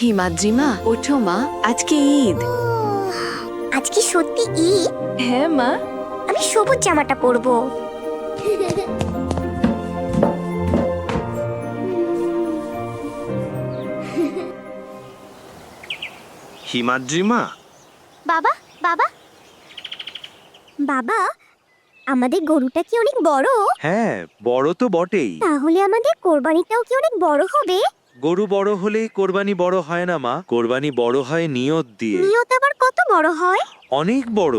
হিমাদ্রিমা, ওঠো মা, আজকে ঈদ। আজকে সত্যি ঈদ? হ্যাঁ মা। আমি সবুজ জামাটা পরবো। হিমাদ্রিমা, বাবা বাবা বাবা, আমাদের গরুটা কি অনেক বড়? হ্যাঁ বড় তো বটেই। তাহলে আমাদের কোরবানিটাও কি অনেক বড় হবে? গরু বড় হলেই কোরবানি বড় হয় না মা, কোরবানি বড় হয় নিয়ত দিয়ে। নিয়ত আবার কত বড় হয়? অনেক বড়।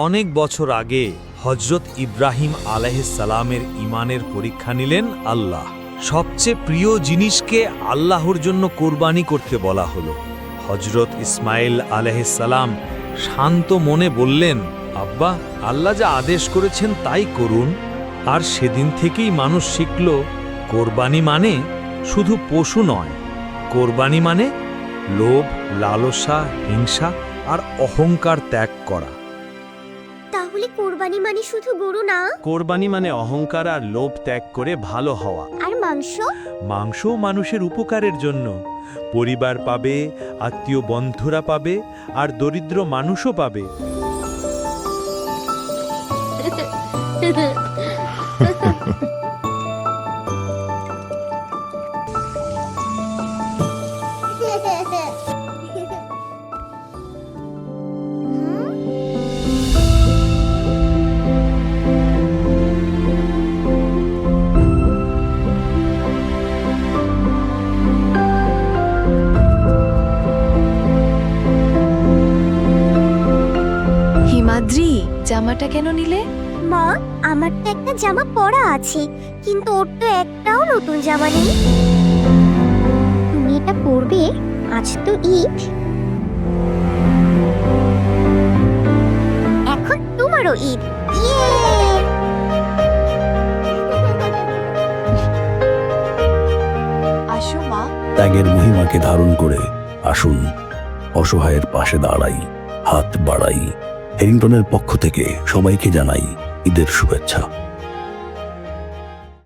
অনেক বছর আগে হজরত ইব্রাহিম আলাইহিসসালামের ঈমানের পরীক্ষা নিলেন আল্লাহ। সবচেয়ে প্রিয় জিনিসকে আল্লাহর জন্য কোরবানি করতে বলা হলো। হজরত ইসমাইল আলাইহিসসালাম শান্ত মনে বললেন, আব্বা, আল্লাহ যা আদেশ করেছেন তাই করুন। আর সেদিন থেকেই মানুষ শিখল, কোরবানি মানে শুধু পশু নয়, কোরবানি মানে লোভ, লালসা, হিংসা আর অহংকার ত্যাগ করা। তাহলে কোরবানি মানে শুধু গরু না? কোরবানি মানে অহংকার আর লোভ ত্যাগ করে ভালো হওয়া। আর মাংস? মাংসও মানুষের উপকারের জন্য। পরিবার পাবে, আত্মীয় বন্ধুরা পাবে, আর দরিদ্র মানুষও পাবে। হিমাদ্রি, জামাটা কেন নিলে? মা, আমার তো একটা জামা পরা আছে, কিন্তু ওর তো একটাও নতুন জামা নেই। তুমি এটা পরবে? আজ তো ঈদ। এখন তোমারও ঈদ। ইয়ে! আসো মা। ত্যাগের মহিমাকে ধারণ করে আসুন অসহায়ের পাশে দাঁড়াই, হাত বাড়াই। হেরিংটনের পক্ষ থেকে সবাইকে জানাই ঈদের শুভেচ্ছা।